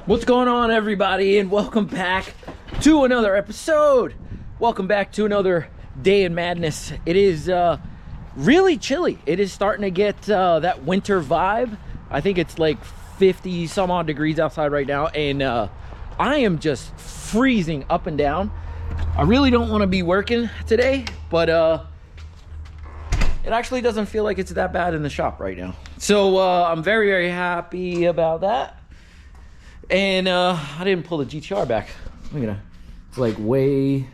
What's going on, everybody, and welcome back to another episode. Welcome back to another day in madness. It is really chilly. It is starting to get that winter vibe. I think it's like 50 some odd degrees outside right now, and I am just freezing up and down. I really don't want to be working today, but it actually doesn't feel like it's that bad in the shop right now. So I'm very, very happy about that. And I didn't pull the GTR back. Look at that. It's like way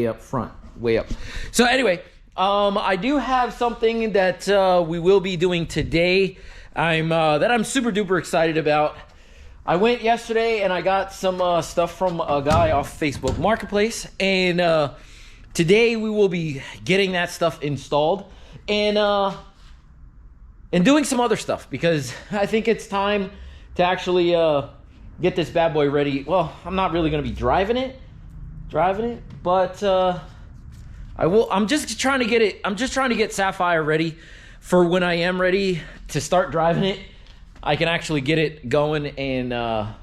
up front, way up. So anyway, I do have something that we will be doing today. That I'm super duper excited about. I went yesterday and I got some stuff from a guy off Facebook Marketplace, and today we will be getting that stuff installed and doing some other stuff, because I think it's time to actually get this bad boy ready. Well, I'm not really going to be driving it, but I'm just trying to get it. I'm just trying to get Saphire ready for when I am ready to start driving it. I can actually get it going, and I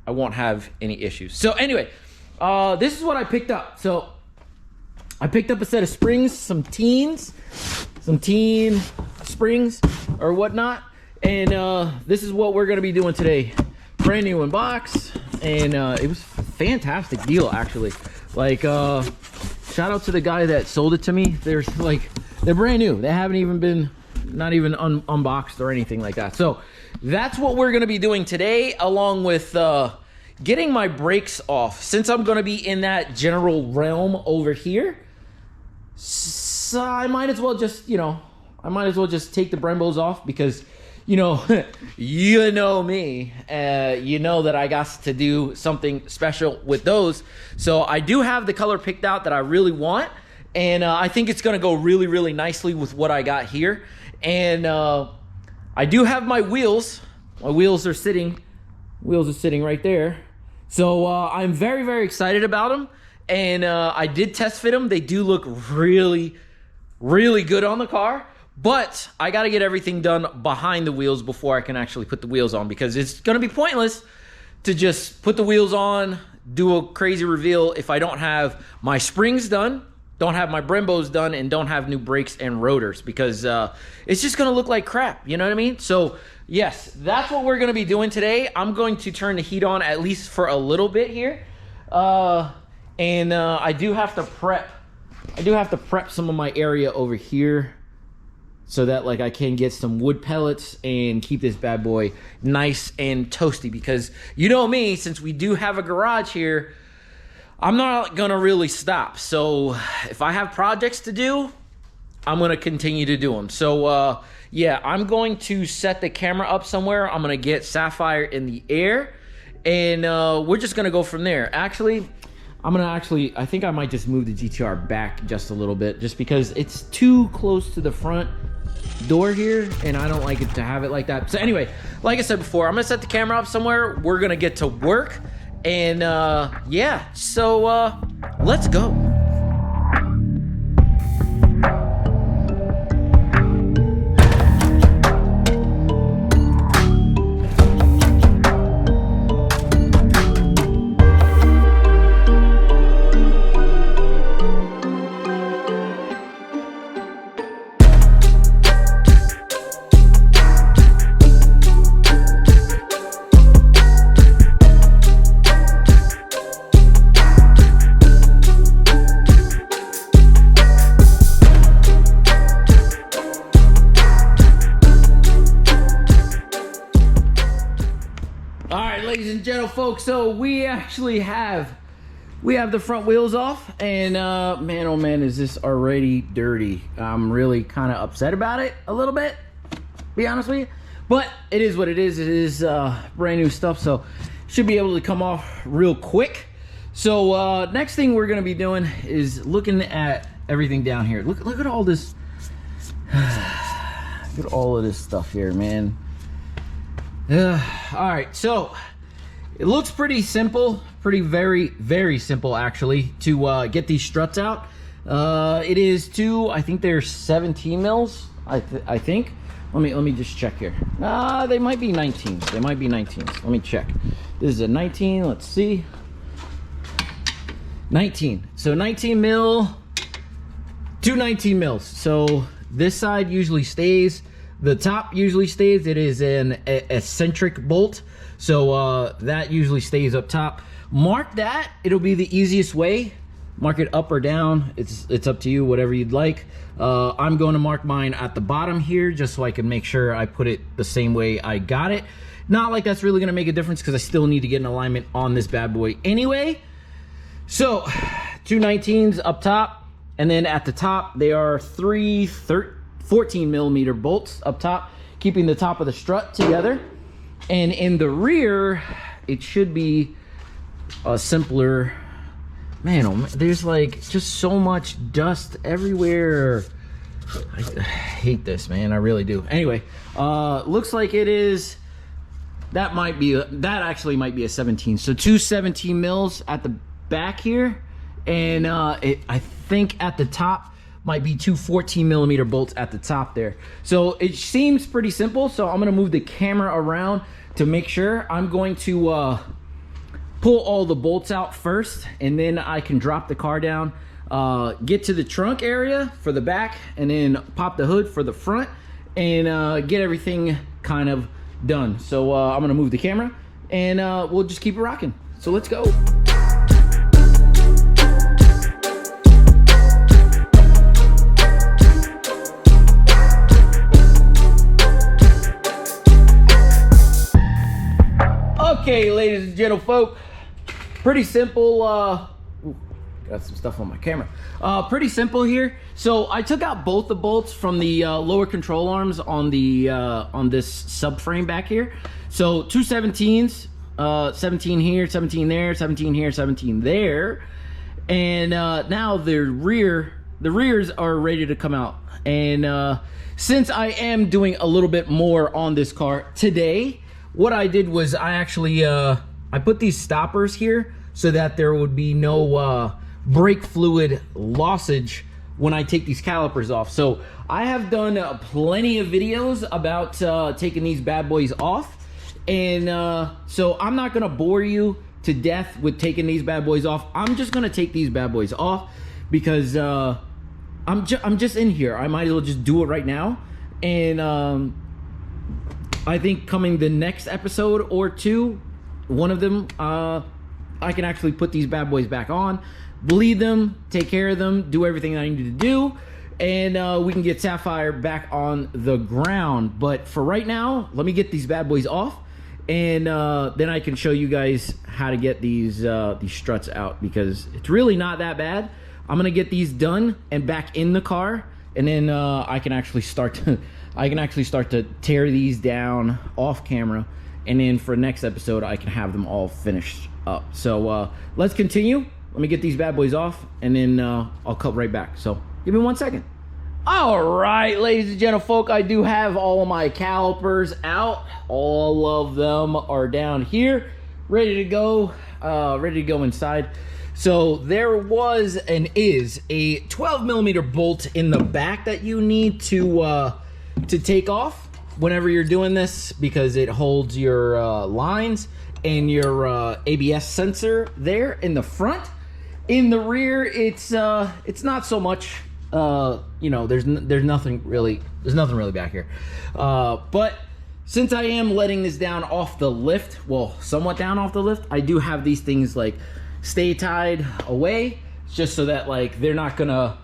won't have any issues. So anyway, this is what I picked up. So I picked up a set of springs, some teen springs or whatnot, and this is what we're going to be doing today. Brand new in box, and it was a fantastic deal, actually. Like, shout out to the guy that sold it to me. They're brand new. They haven't even been, not even unboxed or anything like that. So that's what we're gonna be doing today, along with getting my brakes off, since I'm gonna be in that general realm over here. So I might as well just, take the Brembos off, because you know me, you know that I got to do something special with those. So I do have the color picked out that I really want, and I think it's gonna go really, really nicely with what I got here. And I do have my wheels. My wheels are sitting right there. So I'm very, very excited about them, and I did test fit them. They do look really, really good on the car. But I got to get everything done behind the wheels before I can actually put the wheels on, because it's going to be pointless to just put the wheels on, do a crazy reveal if I don't have my springs done, don't have my Brembos done, and don't have new brakes and rotors, because it's just going to look like crap. You know what I mean? So yes, that's what we're going to be doing today. I'm going to turn the heat on at least for a little bit here. And I do have to prep some of my area over here, so that like I can get some wood pellets and keep this bad boy nice and toasty, because you know me, since we do have a garage here, I'm not gonna really stop. So if I have projects to do, I'm gonna continue to do them. So yeah, I'm going to set the camera up somewhere. I'm gonna get Saphire in the air, and we're just gonna go from there. Actually, I think I might just move the GTR back just a little bit, just because it's too close to the front door here, and I don't like it to have it like that. So anyway, like I said before, I'm gonna set the camera up somewhere. We're gonna get to work, and yeah, so let's go. Ladies and gentlemen, folks, so we actually have the front wheels off, and man, oh man, is this already dirty. I'm really kind of upset about it a little bit, be honest with you, but it is what it is. It is brand new stuff, so should be able to come off real quick. So next thing we're gonna be doing is looking at everything down here. Look at all this. Look at all of this stuff here, man. All right, so it looks pretty simple, very, very simple actually, to get these struts out. It is I think they're 17 mils, I think. Let me just check here. They might be 19s. They might be 19s. Let me check. This is a 19, let's see. 19, so 19 mil, two 19 mils. So this side usually stays, the top usually stays. It is an eccentric bolt, so that usually stays up top. Mark that, it'll be the easiest way. Mark it up or down, it's up to you, whatever you'd like. I'm going to mark mine at the bottom here just so I can make sure I put it the same way I got it. Not like that's really gonna make a difference because I still need to get an alignment on this bad boy anyway. So, two 19s up top, and then at the top, they are 14 millimeter bolts up top, keeping the top of the strut together. And in the rear, it should be a simpler, man, oh man, there's like just so much dust everywhere. I hate this, man, I really do. Anyway, looks like it is, that actually might be a 17. So two 17 mils at the back here, and I think at the top might be two 14 millimeter bolts at the top there. So it seems pretty simple. So I'm gonna move the camera around to make sure. I'm going to pull all the bolts out first, and then I can drop the car down, get to the trunk area for the back, and then pop the hood for the front, and get everything kind of done. So I'm gonna move the camera, and we'll just keep it rocking. So let's go. Okay, ladies and gentlefolk, pretty simple. Got some stuff on my camera. Pretty simple here. So I took out both the bolts from the lower control arms on the on this subframe back here. So two 17s, 17 here, 17 there, 17 here, 17 there, and now the rears are ready to come out. And since I am doing a little bit more on this car today, what I did was I actually I put these stoppers here so that there would be no brake fluid lossage when I take these calipers off. So I have done plenty of videos about taking these bad boys off, and so I'm not gonna bore you to death with taking these bad boys off. I'm just gonna take these bad boys off because I'm just in here. I might as well just do it right now. And I think coming the next episode or two, one of them, I can actually put these bad boys back on, bleed them, take care of them, do everything I need to do, and we can get Saphire back on the ground. But for right now, let me get these bad boys off, and then I can show you guys how to get these struts out, because it's really not that bad. I'm gonna get these done and back in the car, and then I can actually start to tear these down off camera, and then for next episode I can have them all finished up. So let's continue. Let me get these bad boys off, and then I'll cut right back. So give me 1 second. All right, ladies and gentlefolk, I do have all of my calipers out. All of them are down here, ready to go inside. So there was and is a 12 millimeter bolt in the back that you need to take off whenever you're doing this, because it holds your lines and your ABS sensor there in the front. In the rear, it's not so much. You know, there's nothing really back here. But since I am letting this down off the lift, well, somewhat down off the lift, I do have these things like stay tied away, just so that like they're not gonna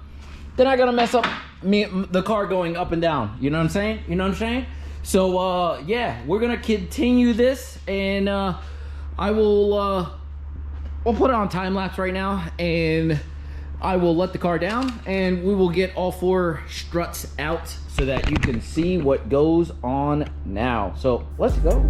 mess up the car going up and down. You know what I'm saying? So yeah, we're gonna continue this, and I will we'll put it on time lapse right now, and I will let the car down, and we will get all 4 struts out so that you can see what goes on now. So let's go.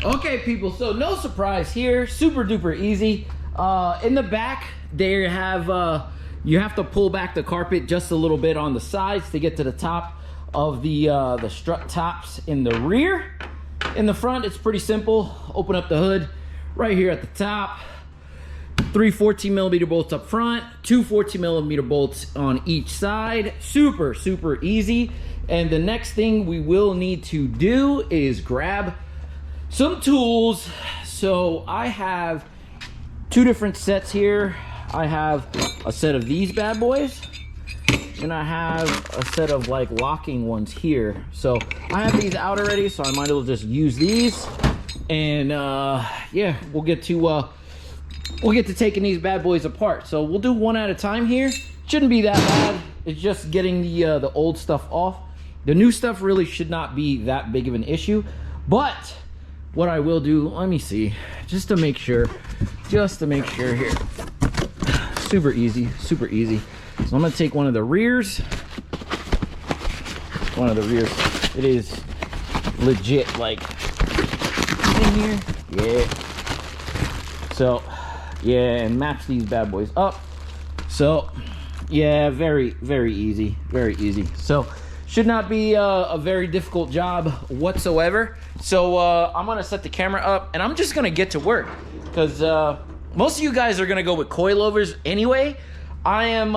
Okay, people, so no surprise here, super duper easy. In the back, they have you have to pull back the carpet just a little bit on the sides to get to the top of the strut tops in the rear. In the front, it's pretty simple. Open up the hood right here at the top. 3 14mm bolts up front, 2 14mm bolts on each side. Super, super easy. And the next thing we will need to do is grab some tools. So I have 2 different sets here. I have a set of these bad boys, and I have a set of like locking ones here. So I have these out already, so I might as well just use these. And yeah, we'll get to taking these bad boys apart. So we'll do one at a time here. Shouldn't be that bad. It's just getting the old stuff off. The new stuff really should not be that big of an issue. But what I will do, let me see, just to make sure here. Super easy, super easy. So I'm gonna take one of the rears. It is legit like in here. Yeah. So yeah, and match these bad boys up. So yeah, very, very easy, very easy. So should not be a very difficult job whatsoever. So I'm gonna set the camera up and I'm just gonna get to work, because most of you guys are gonna go with coilovers anyway. I am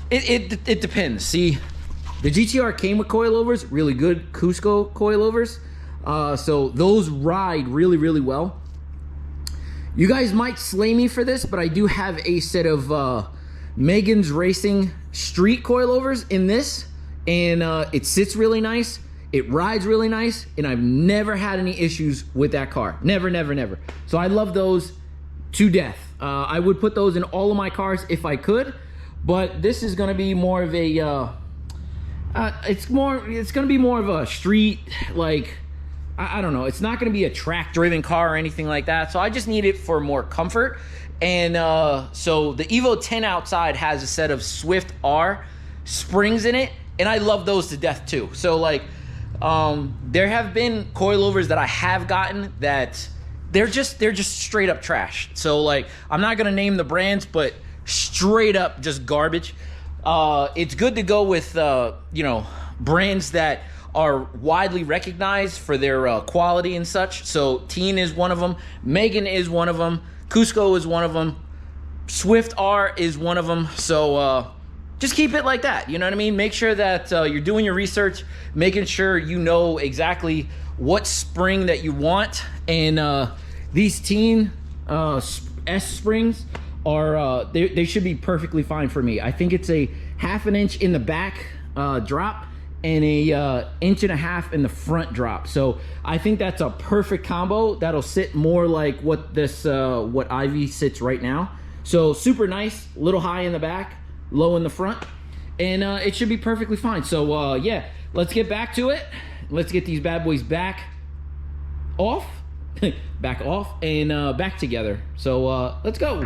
it depends. See, the GTR came with coilovers, really good Cusco coilovers. So those ride really, really well. You guys might slay me for this, but I do have a set of Megan's Racing street coilovers in this, and it sits really nice, it rides really nice, and I've never had any issues with that car. Never, never, never. So I love those to death. I would put those in all of my cars if I could, but this is gonna be more of a it's gonna be more of a street, like, I don't know, it's not gonna be a track driven car or anything like that. So I just need it for more comfort. And so the Evo 10 outside has a set of Swift R springs in it, and I love those to death too. So like there have been coilovers that I have gotten that they're just straight up trash. So like, I'm not gonna name the brands, but straight up just garbage. It's good to go with you know, brands that are widely recognized for their quality and such. So Teen is one of them, Megan is one of them, Cusco is one of them, Swift R is one of them. So just keep it like that, you know what I mean? Make sure that you're doing your research, making sure you know exactly what spring that you want. And these Teen S springs are they should be perfectly fine for me. I think it's a 1/2 inch in the back drop and a 1.5 inches in the front drop. So I think that's a perfect combo that'll sit more like what this what Ivy sits right now. So super nice, little high in the back, low in the front, and it should be perfectly fine. So yeah, let's get back to it. Let's get these bad boys back off back off and back together. So let's go.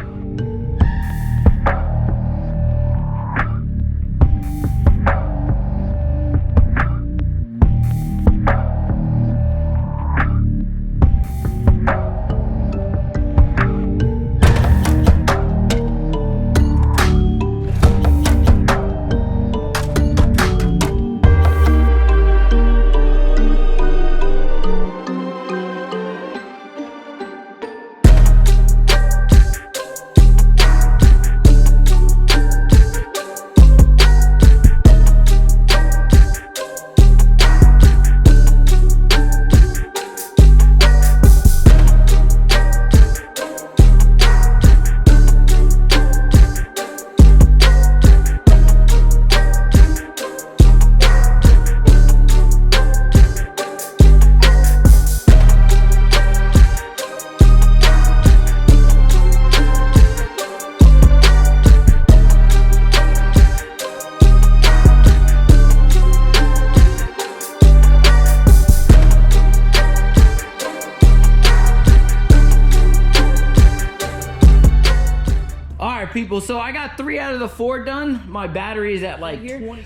People, so I got 3 out of the 4 done. My battery is at like,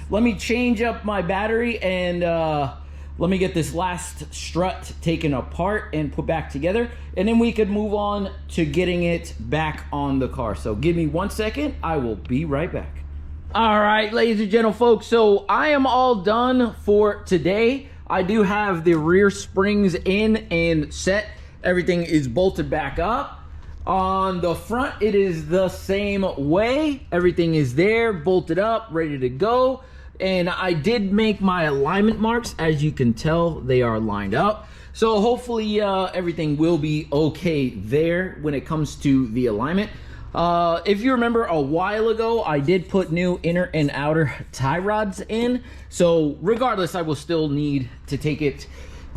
let me change up my battery, and let me get this last strut taken apart and put back together, and then we could move on to getting it back on the car. So give me 1 second, I will be right back. All right, ladies and gentlemen, folks, so I am all done for today. I do have the rear springs in and set. Everything is bolted back up. On the front, it is the same way. Everything is there, bolted up, ready to go. And I did make my alignment marks. As you can tell, they are lined up. So hopefully everything will be okay there when it comes to the alignment. If you remember a while ago, I did put new inner and outer tie rods in. So regardless, I will still need to take it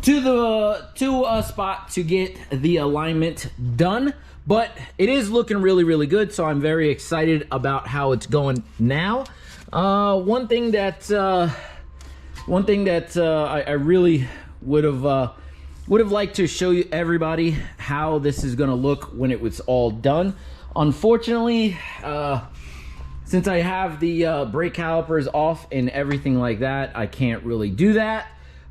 to a spot to get the alignment done. But it is looking really, really good. So I'm very excited about how it's going now. One thing that I really would have liked to show you everybody how this is gonna look when it was all done. Unfortunately, since I have the brake calipers off and everything like that, I can't really do that.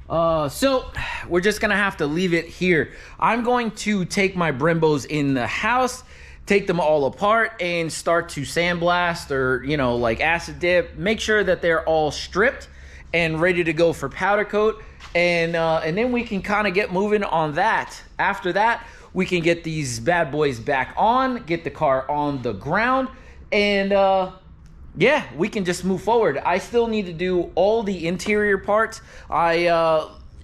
So we're just gonna have to leave it here. I'm going to take my Brembos in the house, take them all apart and start to sandblast or, you know, like acid dip, make sure that they're all stripped and ready to go for powder coat. And then we can kind of get moving on that. After that, we can get these bad boys back on, get the car on the ground, and yeah, we can just move forward. I still need to do all the interior parts.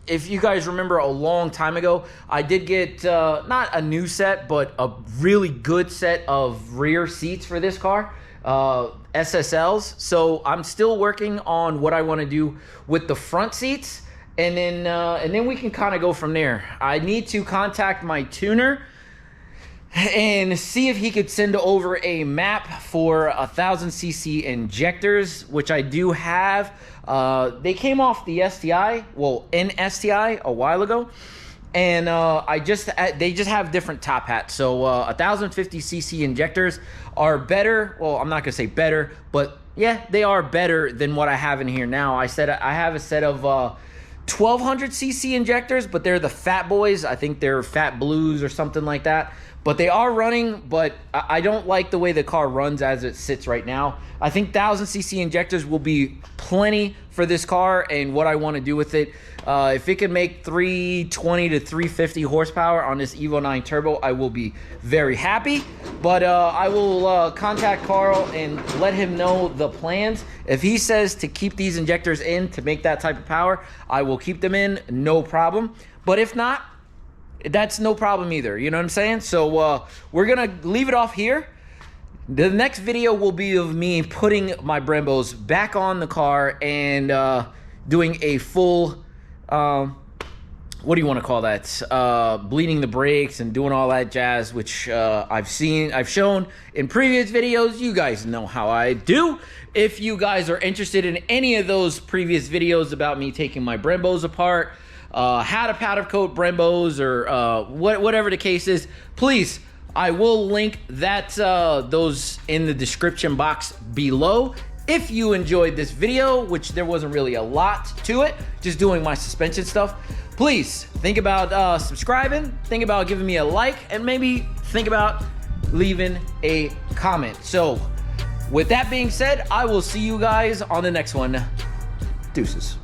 If you guys remember a long time ago, I did get, not a new set, but a really good set of rear seats for this car, SSLs. So I'm still working on what I want to do with the front seats, and then we can kind of go from there. I need to contact my tuner and see if he could send over a map for 1000cc injectors, which I do have. They came off the STI, well, in STI a while ago, and they just have different top hats. So 1050cc injectors are better. Well, I'm not gonna say better, but yeah, they are better than what I have in here now. I have a set of 1200cc injectors, but they're the fat boys. I think they're fat blues or something like that. But they are running, but I don't like the way the car runs as it sits right now. I think 1000cc injectors will be plenty for this car and what I want to do with it. If it can make 320 to 350 horsepower on this Evo 9 Turbo, I will be very happy. But I will contact Carl and let him know the plans. If he says to keep these injectors in to make that type of power, I will keep them in, no problem. But if not, that's no problem either, you know what I'm saying? So we're gonna leave it off here. The next video will be of me putting my Brembos back on the car and doing a full, what do you want to call that? Bleeding the brakes and doing all that jazz, which I've shown in previous videos. You guys know how I do. If you guys are interested in any of those previous videos about me taking my Brembos apart, how to powder coat Brembos, or whatever the case is, please, I will link that those in the description box below. If you enjoyed this video, which there wasn't really a lot to it, just doing my suspension stuff, please think about subscribing, think about giving me a like, and maybe think about leaving a comment. So with that being said, I will see you guys on the next one. Deuces.